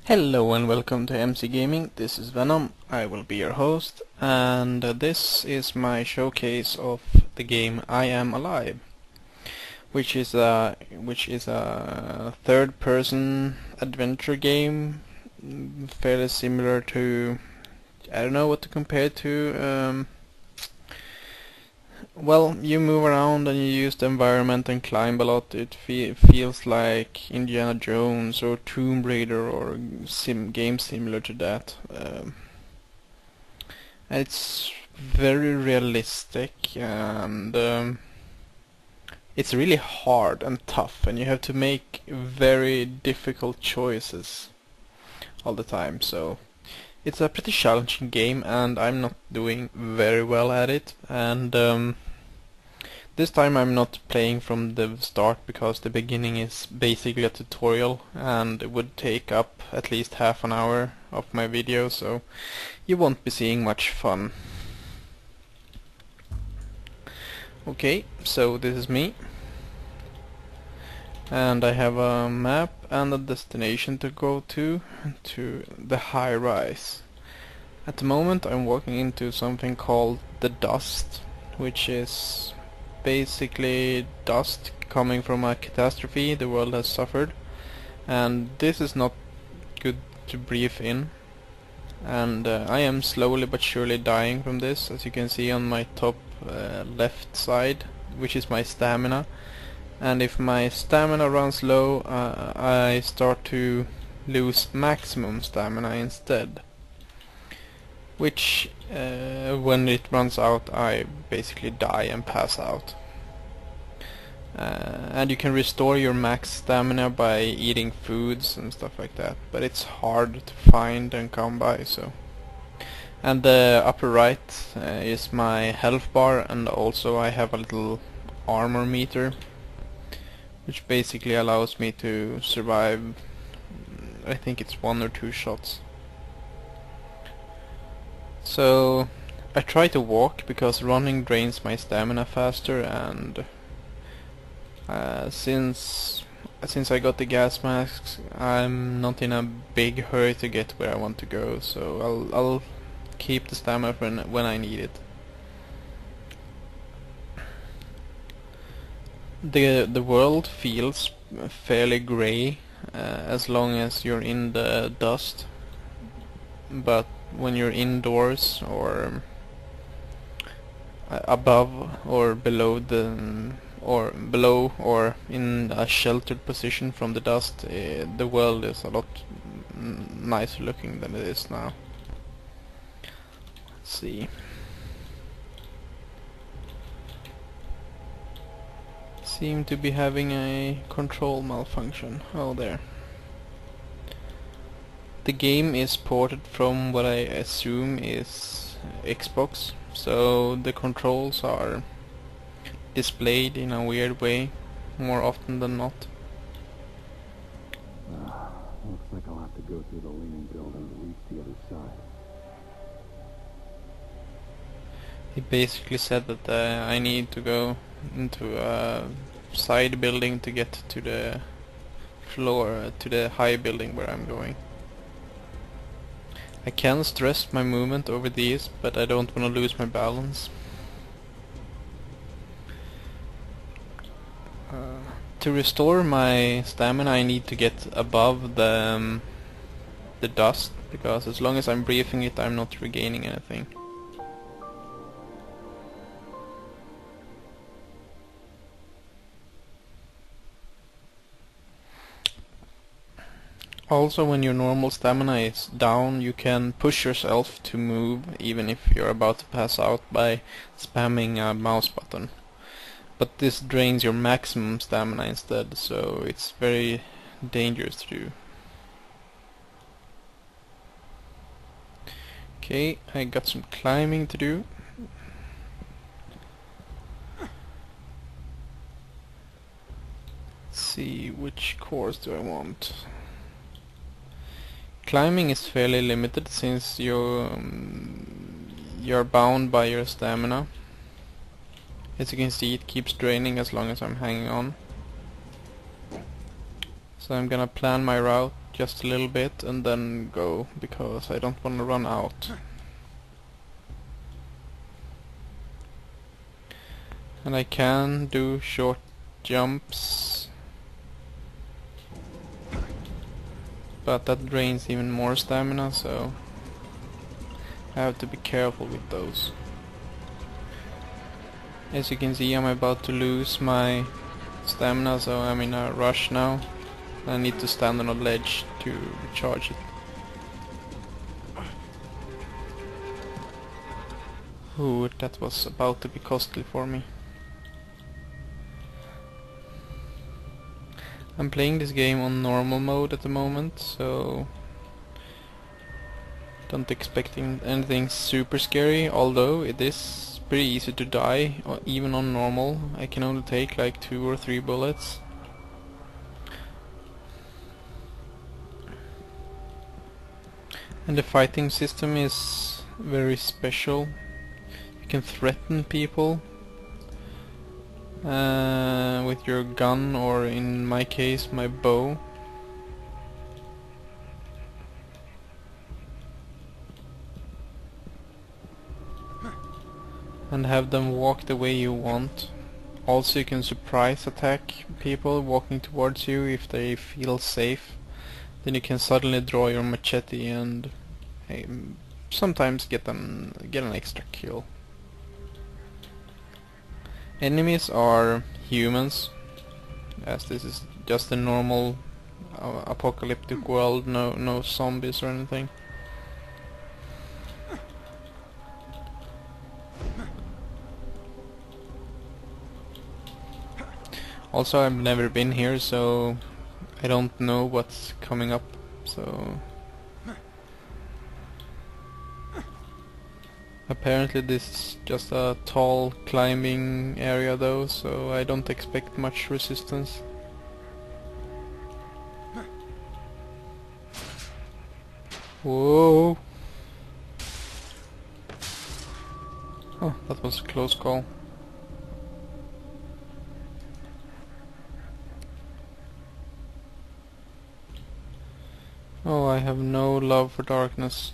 Hello and welcome to MC Gaming. This is Venom. I will be your host, and this is my showcase of the game IAmAlive, which is a third-person adventure game, fairly similar to, I don't know what to compare it to. Well, you move around and you use the environment and climb a lot. It feels like Indiana Jones or Tomb Raider or game similar to that. And it's very realistic, and it's really hard and tough, and you have to make very difficult choices all the time. So it's a pretty challenging game, and I'm not doing very well at it. And this time I'm not playing from the start because the beginning is basically a tutorial, and it would take up at least half an hour of my video, so you won't be seeing much fun. Okay, so this is me, and I have a map and a destination to go to the high rise. At the moment I'm walking into something called the dust, which is basically dust coming from a catastrophe the world has suffered, and this is not good to breathe in, and I am slowly but surely dying from this, as you can see on my top left side, which is my stamina. And if my stamina runs low, I start to lose maximum stamina instead, which when it runs out I basically die and pass out. And you can restore your max stamina by eating foods and stuff like that, but it's hard to find and come by. So, and the upper right is my health bar, and also I have a little armor meter, which basically allows me to survive, I think it's 1 or 2 shots. So I try to walk because running drains my stamina faster, and since I got the gas masks, I'm not in a big hurry to get where I want to go, so I'll keep the stamina for when I need it. The world feels fairly grey as long as you're in the dust, but when you're indoors or above or below or in a sheltered position from the dust, the world is a lot nicer looking than it is now. Let's see. Seem to be having a control malfunction. Oh, there. The game is ported from what I assume is Xbox, so the controls are displayed in a weird way more often than not. Looks like I'll have to go through the leaning building to reach the other side. He basically said that I need to go into a side building to get to the floor, to the high building where I'm going. I can stress my movement over these, but I don't want to lose my balance. To restore my stamina I need to get above the dust, because as long as I'm breathing it I'm not regaining anything. Also, when your normal stamina is down, you can push yourself to move even if you're about to pass out by spamming a mouse button. But this drains your maximum stamina instead, so it's very dangerous to do. Okay, I got some climbing to do. Let's see, which course do I want? Climbing is fairly limited since you're bound by your stamina. As you can see, it keeps draining as long as I'm hanging on. So I'm gonna plan my route just a little bit and then go, because I don't want to run out. And I can do short jumps, but that drains even more stamina, so I have to be careful with those. As you can see, I'm about to lose my stamina, so I'm in a rush now. I need to stand on a ledge to recharge it. Ooh, that was about to be costly for me. I'm playing this game on normal mode at the moment, so don't expect anything super scary, although it is pretty easy to die, even on normal. I can only take like 2 or 3 bullets. And the fighting system is very special. You can threaten people with your gun, or in my case my bow. And have them walk the way you want. Also, you can surprise attack people walking towards you if they feel safe. Then you can suddenly draw your machete and sometimes get an extra kill. Enemies are humans, as this is just a normal apocalyptic world, no zombies or anything. Also, I've never been here, so I don't know what's coming up, so apparently this is just a tall climbing area though, so I don't expect much resistance. Whoa! Oh, that was a close call. Oh, I have no love for darkness.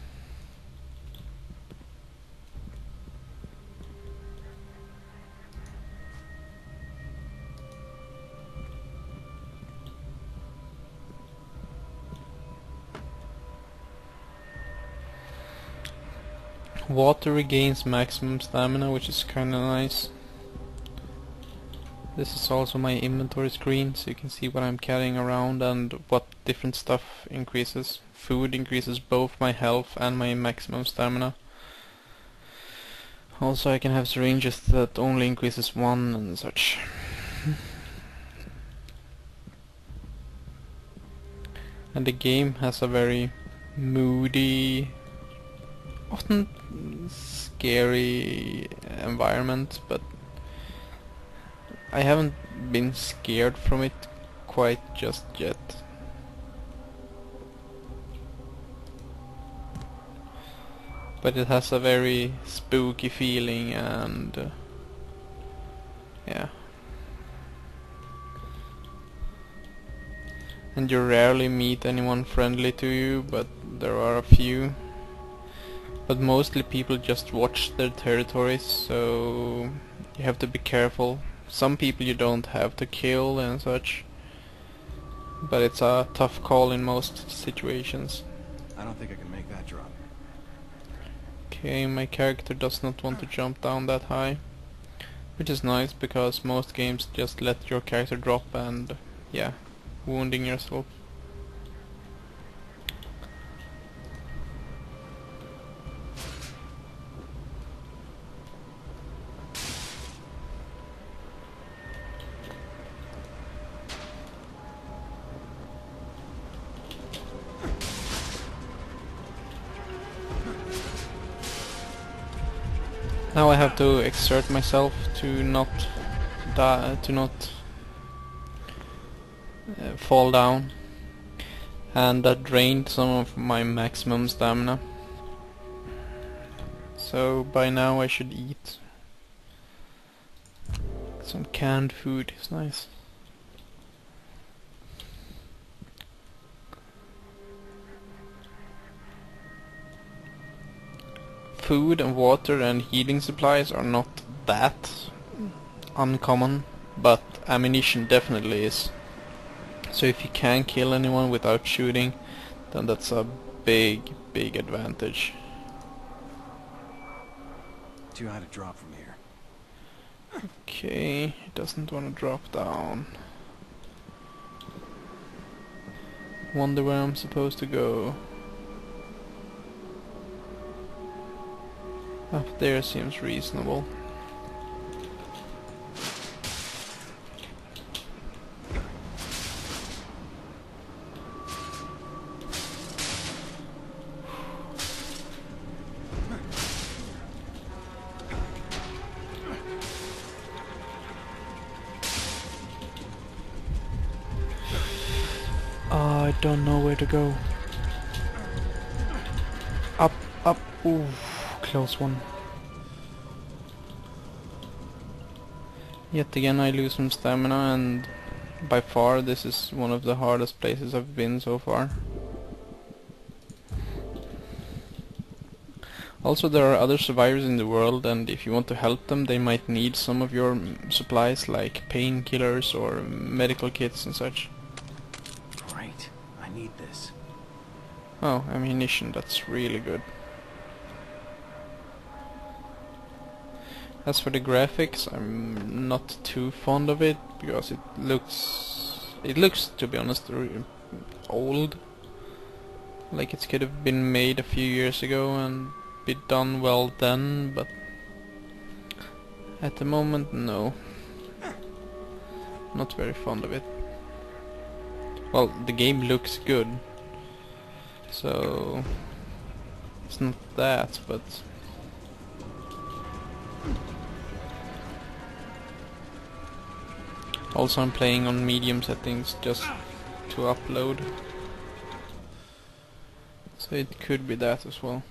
Water regains maximum stamina, which is kinda nice. This is also my inventory screen, so you can see what I'm carrying around and what different stuff increases. Food increases both my health and my maximum stamina. Also, I can have syringes that only increases 1 and such. And the game has a very moody, often scary environment, but I haven't been scared from it quite just yet. But it has a very spooky feeling, and yeah. And you rarely meet anyone friendly to you, but there are a few. But mostly people just watch their territories, so you have to be careful. Some people you don't have to kill and such, but it's a tough call in most situations. I don't think I can make that drop. Okay, my character does not want to jump down that high, which is nice because most games just let your character drop and yeah, wounding yourself. Now I have to exert myself to not die, to not fall down, and that drained some of my maximum stamina. So by now I should eat. Some canned food is nice. food and water and healing supplies are not that uncommon, but ammunition definitely is. So if you can kill anyone without shooting, then that's a big advantage. Too high to drop from here. Okay, it doesn't want to drop down. Wonder where I'm supposed to go. Up there seems reasonable. I don't know where to go. Up, up, ooh, close one. Yet again I lose some stamina, and by far this is one of the hardest places I've been so far. Also, there are other survivors in the world, and if you want to help them they might need some of your supplies like painkillers or medical kits and such. Great. I need this. Oh, ammunition, that's really good. As for the graphics, I'm not too fond of it, because it looks, to be honest, old. Like it could have been made a few years ago and be done well then, but at the moment, no. Not very fond of it. Well, the game looks good, so it's not that, but also I'm playing on medium settings just to upload, so it could be that as well.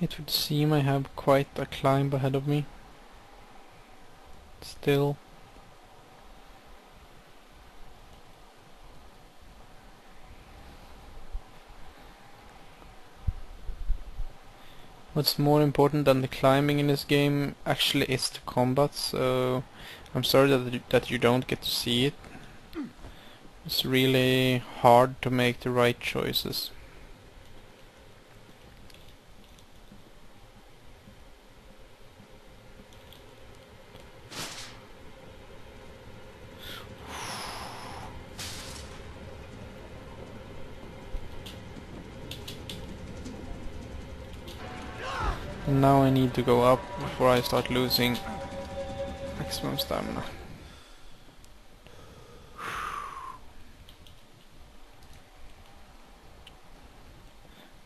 It would seem I have quite a climb ahead of me. Still. What's more important than the climbing in this game actually is the combat, so I'm sorry that you don't get to see it. It's really hard to make the right choices. And now I need to go up before I start losing maximum stamina.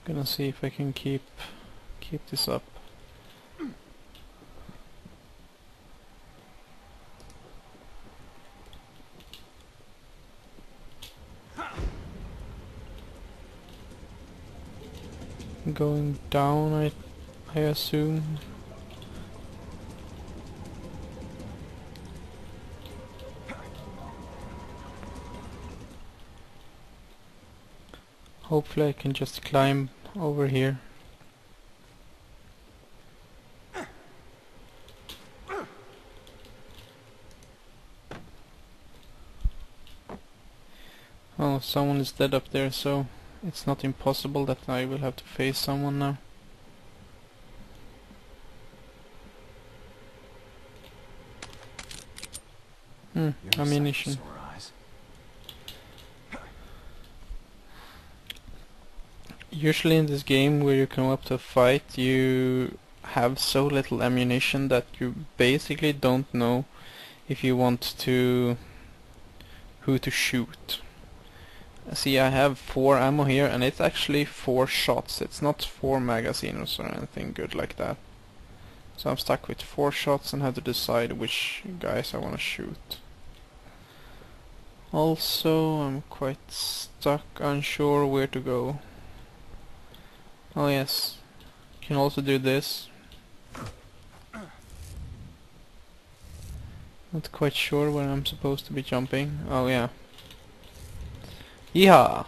Gonna see if I can keep this up. Going down, I assume. Hopefully I can just climb over here. Oh, someone is dead up there, so it's not impossible that I will have to face someone now. Ammunition. Usually in this game where you come up to a fight, you have so little ammunition that you basically don't know if you want to who to shoot. See, I have 4 ammo here, and it's actually 4 shots. It's not 4 magazines or anything good like that. So I'm stuck with 4 shots and have to decide which guys I want to shoot. Also, I'm quite stuck, unsure where to go. Oh yes, can also do this. Not quite sure where I'm supposed to be jumping. Oh yeah. Yeehaw!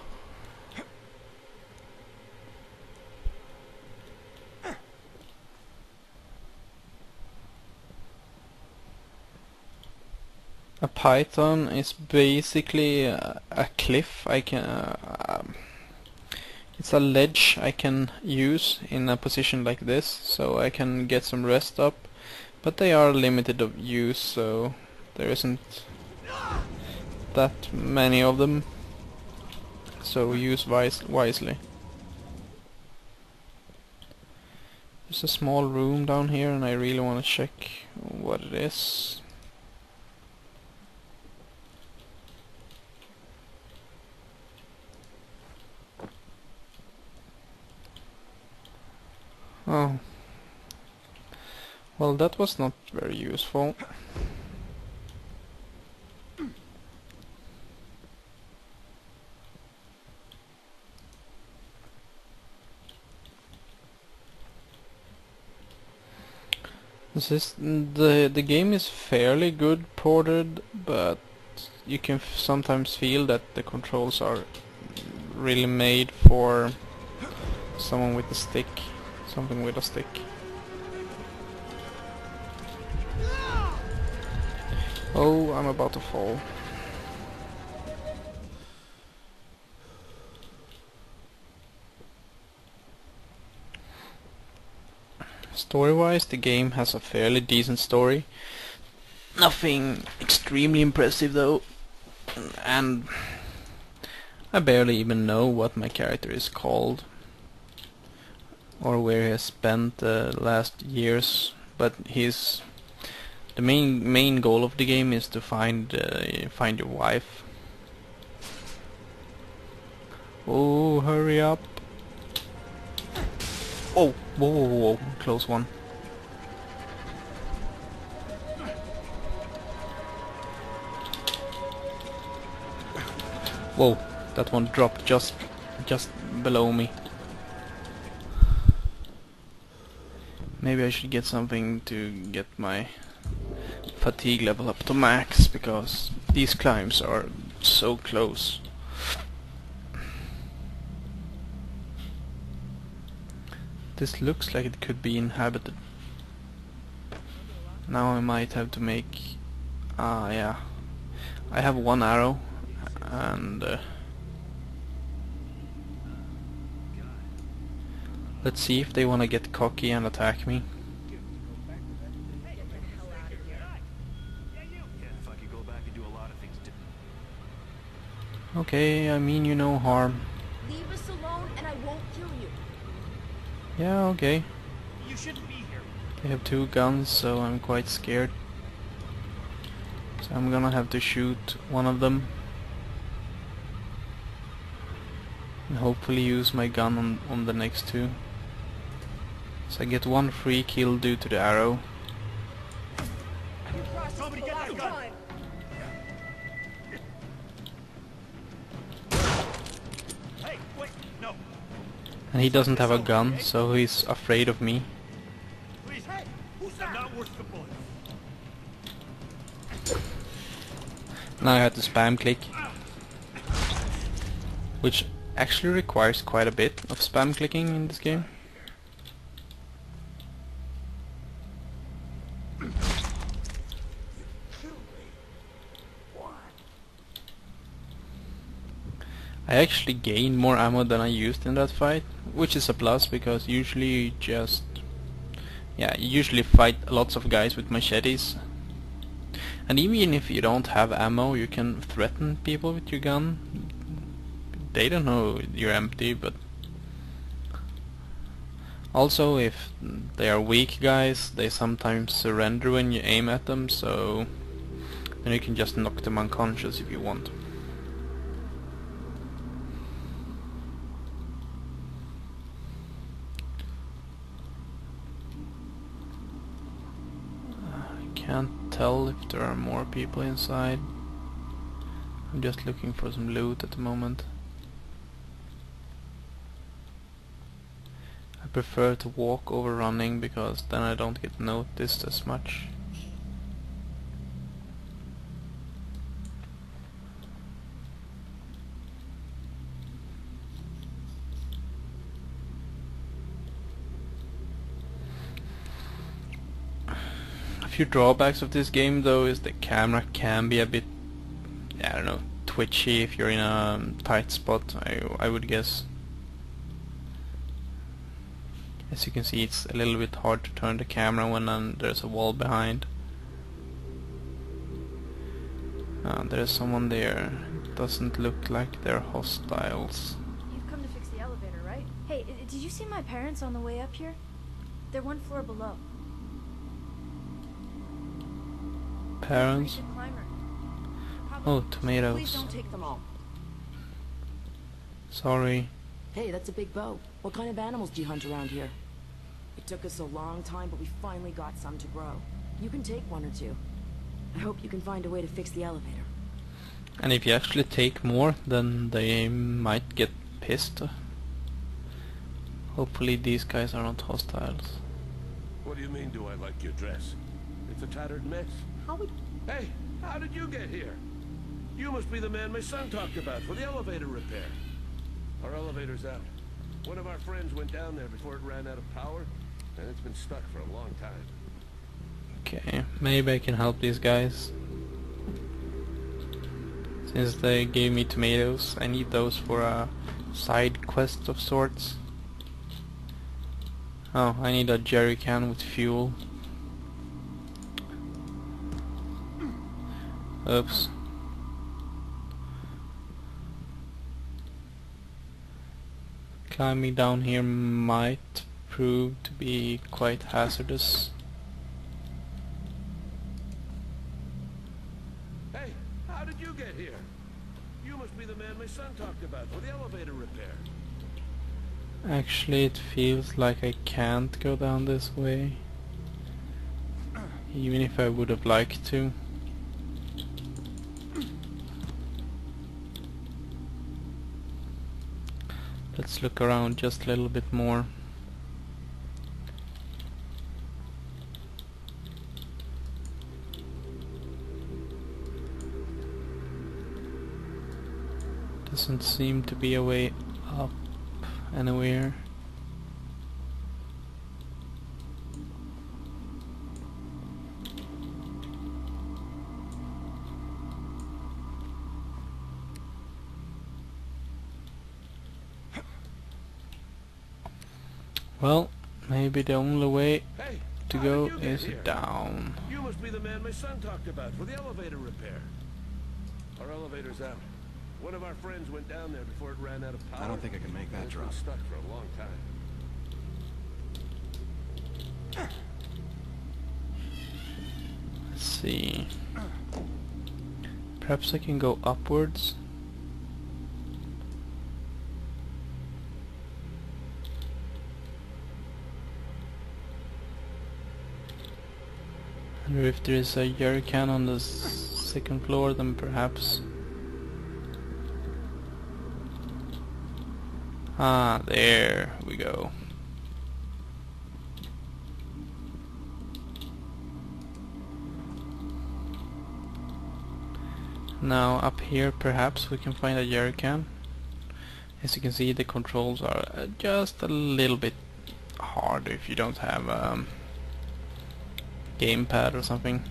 A python is basically a cliff. It's a ledge I can use in a position like this, so I can get some rest up. But they are limited of use, so there isn't that many of them. So use wisely. There's a small room down here, and I really want to check what it is. Oh. Well, that was not very useful. The game is fairly good ported, but you can sometimes feel that the controls are really made for someone with a stick, something with a stick. Oh, I'm about to fall. Story-wise, the game has a fairly decent story. Nothing extremely impressive though, and I barely even know what my character is called or where he has spent the last years, but the main goal of the game is to find your wife. Oh, hurry up. Oh, whoa, close one. Whoa, that one dropped just below me. Maybe I should get something to get my fatigue level up to max, because these climbs are so close. This looks like it could be inhabited. Now I might have to make... yeah. I have one arrow, and... let's see if they want to get cocky and attack me. Okay, I mean you no harm. Leave us alone and I won't kill you. Yeah, okay. You shouldn't be here. They have 2 guns, so I'm quite scared. So I'm gonna have to shoot one of them. And hopefully use my gun on the next 2. So I get 1 free kill due to the arrow. Somebody get that gun. Hey, wait, no. And he doesn't have a gun, so he's afraid of me. Please, hey, who's that? Not worth the bullet. Now I have to spam click, which actually requires quite a bit of spam clicking in this game. I actually gained more ammo than I used in that fight, which is a plus, because usually you usually fight lots of guys with machetes. And even if you don't have ammo, you can threaten people with your gun. They don't know you're empty, but also if they are weak guys, they sometimes surrender when you aim at them, so then you can just knock them unconscious if you want. Can't tell if there are more people inside. I'm just looking for some loot at the moment. I prefer to walk over running because then I don't get noticed as much. A few drawbacks of this game though is the camera can be a bit, I don't know, twitchy if you're in a tight spot, I would guess. As you can see, it's a little bit hard to turn the camera when there's a wall behind. There's someone there. Doesn't look like they're hostiles. You've come to fix the elevator, right? Hey, did you see my parents on the way up here? They're one floor below. Parents? Pretty good climber. Oh, Please tomatoes. don't take them all. Sorry. Hey, that's a big bow. What kind of animals do you hunt around here? It took us a long time, but we finally got some to grow. You can take one or two. I hope you can find a way to fix the elevator. And if you actually take more, then they might get pissed. Hopefully these guys are not hostiles. What do you mean, do I like your dress? It's a tattered mess. How would... Hey, how did you get here? You must be the man my son talked about for the elevator repair. Our elevator's out. One of our friends went down there before it ran out of power, and it's been stuck for a long time. Okay, maybe I can help these guys. Since they gave me tomatoes, I need those for a side quest of sorts. Oh, I need a jerry can with fuel. Oops. Climbing down here might prove to be quite hazardous. Hey, how did you get here? You must be the man my son talked about for the elevator repair. Actually, it feels like I can't go down this way, even if I would have liked to. Let's look around just a little bit more. Doesn't seem to be a way up anywhere. Well, maybe the only way Hey, to how go did you get is here? down. You must be the man my son talked about for the elevator repair. Our elevator's out. One of our friends went down there before it ran out of power. I don't think I can make that and it's drop. been stuck for a long time. Let's see. Perhaps I can go upwards. I wonder if there is a jerry can on the second floor, then perhaps. Ah, there we go. Now up here perhaps we can find a jerry can. As you can see, the controls are just a little bit hard if you don't have gamepad or something.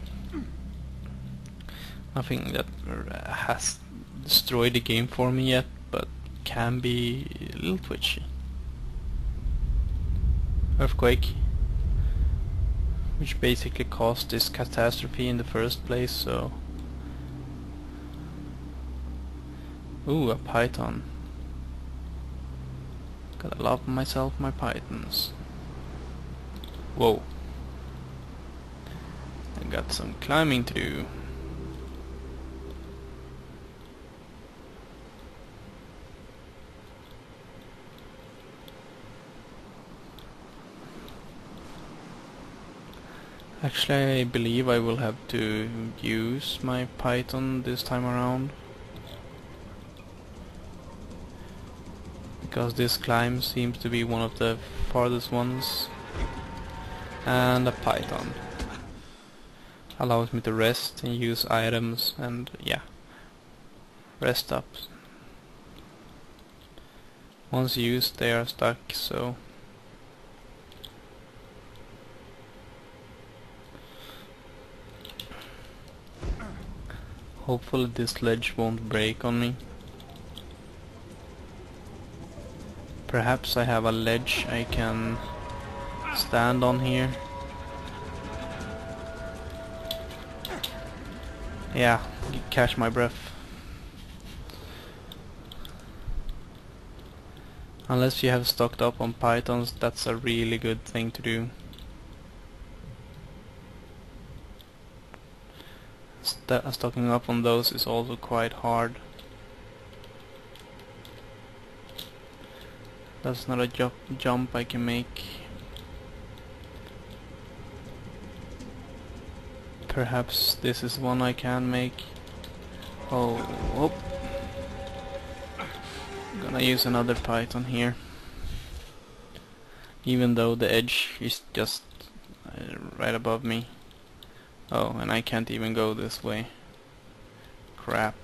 Nothing that has destroyed the game for me yet, but can be a little twitchy. Earthquake, which basically caused this catastrophe in the first place, so... Ooh, a python. Gotta love myself my pythons. Whoa. I got some climbing to do. Actually, I believe I will have to use my python this time around. because this climb seems to be one of the farthest ones. And a python allows me to rest and use items, and yeah, rest up. Once used they are stuck, so hopefully this ledge won't break on me. Perhaps I have a ledge I can stand on here. Yeah, catch my breath. Unless you have stocked up on pythons, that's a really good thing to do. Stocking up on those is also quite hard. That's not a jump I can make. Perhaps this is one I can make. Oh, whoop. Gonna use another python here. Even though the edge is just right above me. Oh, and I can't even go this way. Crap.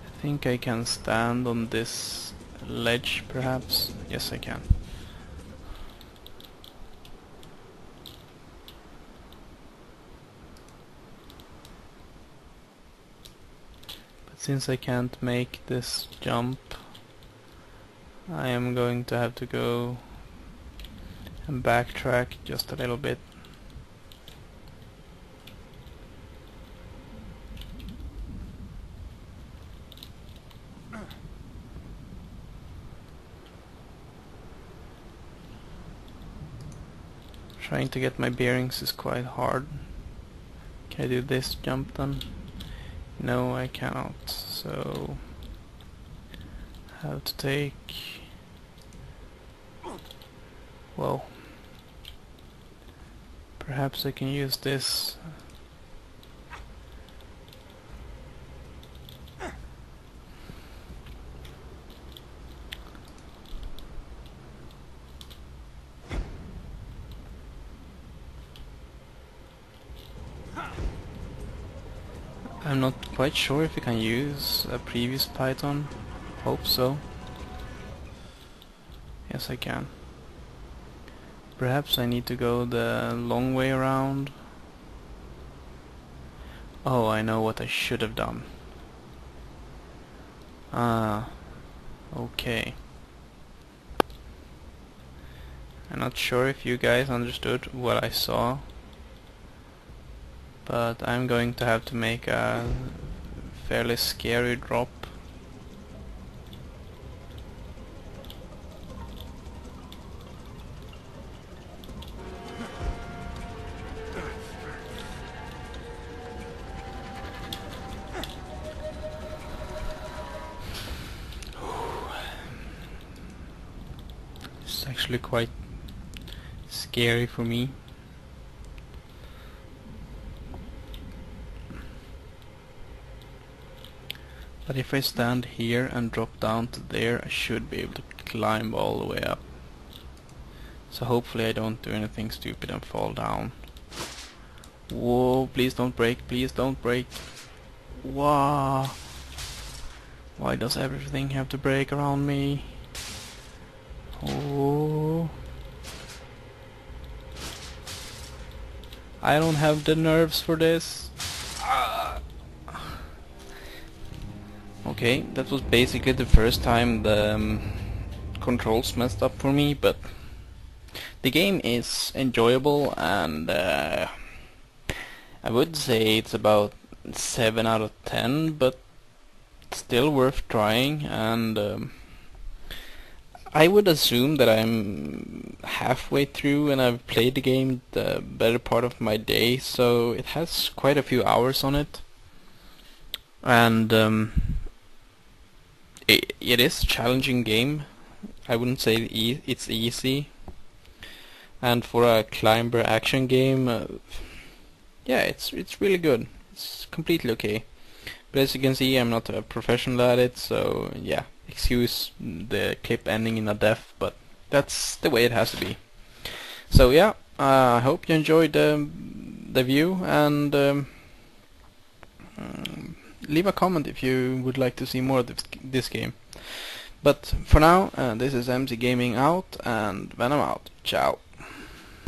I think I can stand on this ledge, perhaps. Yes, I can. But since I can't make this jump, I am going to have to go and backtrack just a little bit. Trying to get my bearings is quite hard. Can I do this jump then? No, I cannot, so I have to take... Well, perhaps I can use this. I'm not quite sure if you can use a previous python. Hope so. Yes, I can. Perhaps I need to go the long way around. Oh, I know what I should have done. Ah, okay. I'm not sure if you guys understood what I saw, but I'm going to have to make a fairly scary drop. It's actually quite scary for me. But if I stand here and drop down to there, I should be able to climb all the way up. So hopefully I don't do anything stupid and fall down. Whoa, please don't break, please don't break. Wow. Why does everything have to break around me? Oh. I don't have the nerves for this. Okay, that was basically the first time the controls messed up for me, but the game is enjoyable, and I would say it's about 7 out of 10, but still worth trying. And I would assume that I'm halfway through and I've played the game the better part of my day, so it has quite a few hours on it. And it is a challenging game. I wouldn't say it's easy. And for a climber action game, yeah, it's really good. it's completely okay. But as you can see, I'm not a professional at it, so yeah, excuse the clip ending in a death, but that's the way it has to be. So yeah, I hope you enjoyed the view, and leave a comment if you would like to see more of this game. But for now, this is MC Gaming out, and when I'm out, ciao.